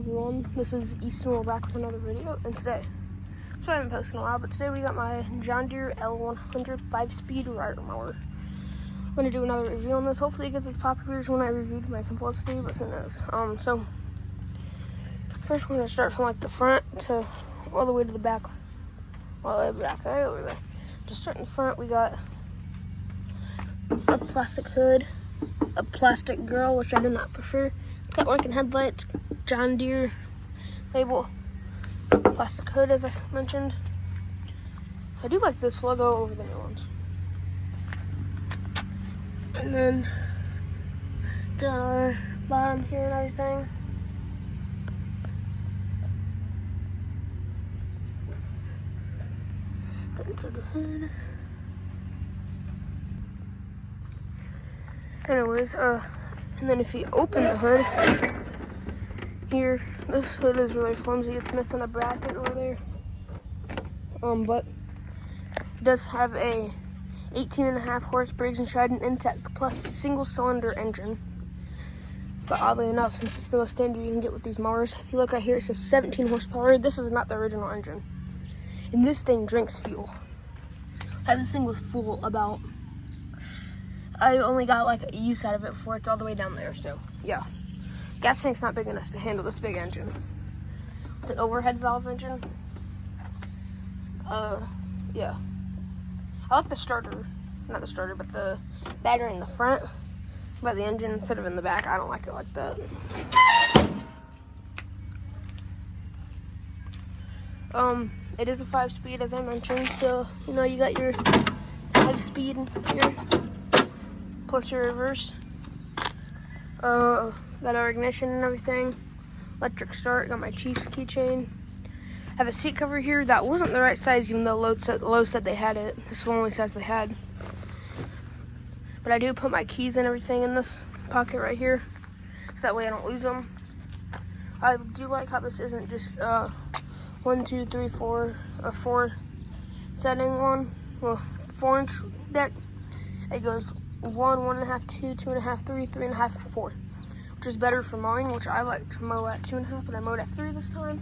everyone, this is Easton. We're back with another video, and today, so I haven't posted in a while, but today we got my John Deere L100 5-speed rider mower. I'm going to do another review on this. Hopefully it gets as popular as when I reviewed my Simplicity, but who knows. So first we're going to start from like the front to all the way to the back, all the way back, right over there. Just start in the front, we got a plastic hood, a plastic grill, which I do not prefer. Got working headlights, John Deere label, plastic hood as I mentioned. I do like this logo over the new ones. And then got our bottom here and everything. Got into the hood. Anyways, and then if you open the hood, here, this hood is really flimsy. It's missing a bracket over there. But it does have a 18.5 horse Briggs & Stratton Intec plus single cylinder engine. But oddly enough, since it's the most standard you can get with these mowers, if you look right here, it says 17 horsepower. This is not the original engine. And this thing drinks fuel. This thing was full about, I only got like a use out of it before it's all the way down there, so yeah. Gas tank's not big enough to handle this big engine. It's an overhead valve engine. Yeah. I like the starter, not the starter, but the battery in the front, but the engine instead of in the back. I don't like it like that. It is a 5-speed, as I mentioned, so you know you got your 5-speed here. Plus your reverse. Got our ignition and everything. Electric start. Got my Chiefs keychain. Have a seat cover here. That wasn't the right size, even though Lowe's said they had it. This is the only size they had. But I do put my keys and everything in this pocket right here, so that way I don't lose them. I do like how this isn't just 1, 2, 3, 4, a 4 setting one. Well, 4-inch deck. It goes 1, 1.5, 2, 2.5, 3, 3.5, 4, which is better for mowing, which I like to mow at 2.5, but I mowed at 3 this time.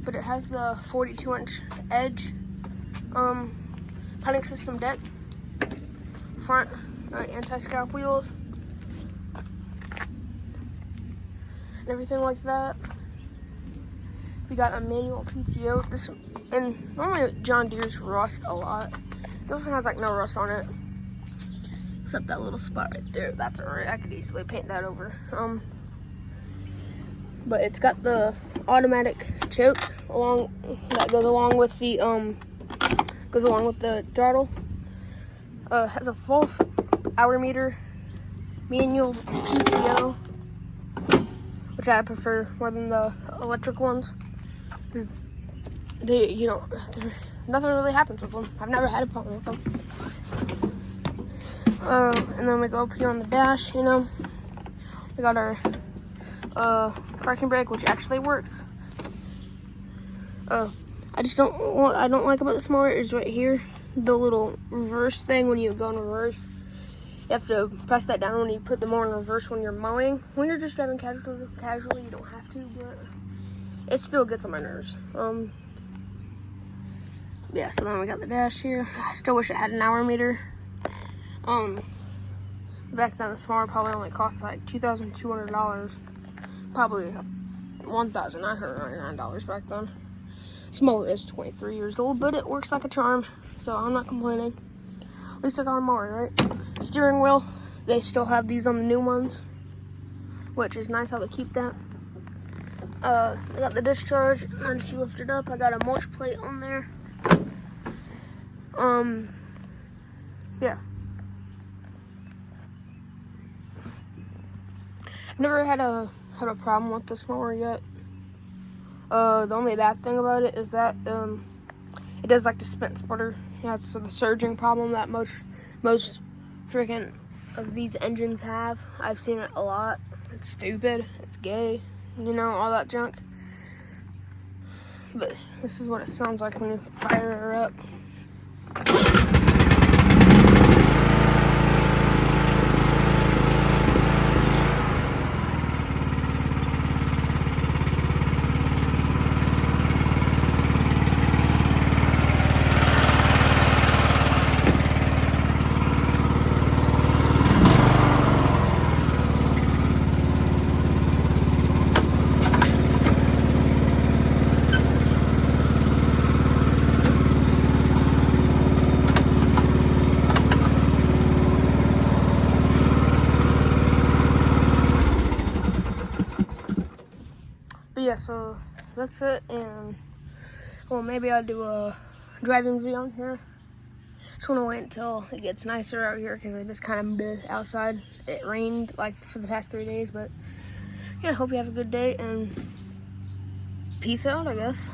But it has the 42-inch edge punting system deck, front anti-scalp wheels, and everything like that. We got a manual PTO. This, and normally John Deere's rust a lot. This one has like no rust on it, except that little spot right there. That's alright. I could easily paint that over. But it's got the automatic choke that goes along with the throttle. Has a false hour meter, manual PTO, which I prefer more than the electric ones. Nothing really happens with them. I've never had a problem with them. And then we go up here on the dash, you know. We got our parking brake, which actually works. I don't like about this mower is right here, the little reverse thing. When you go in reverse, you have to press that down when you put the mower in reverse when you're mowing. When you're just driving casually, you don't have to, but it still gets on my nerves. Yeah, so then we got the dash here. I still wish it had an hour meter. Back then the smaller probably only cost like $2,200. Probably $1,999 back then. Smaller is 23 years old, but it works like a charm, so I'm not complaining. At least I got a mower, right? Steering wheel, they still have these on the new ones, which is nice how they keep that. I got the discharge, and if you lift it up, I got a mulch plate on there. Yeah. Never had a problem with this mower yet. The only bad thing about it is that it does like the spin splitter. Yeah, it's the surging problem that most freaking of these engines have. I've seen it a lot. It's stupid. It's gay. You know, all that junk. But this is what it sounds like when you fire her up. yeah, so that's it. And well, maybe I'll do a driving video on here. Just want to wait until it gets nicer out here because it just kind of been outside. It rained like for the past 3 days, but yeah, hope you have a good day and peace out, I guess.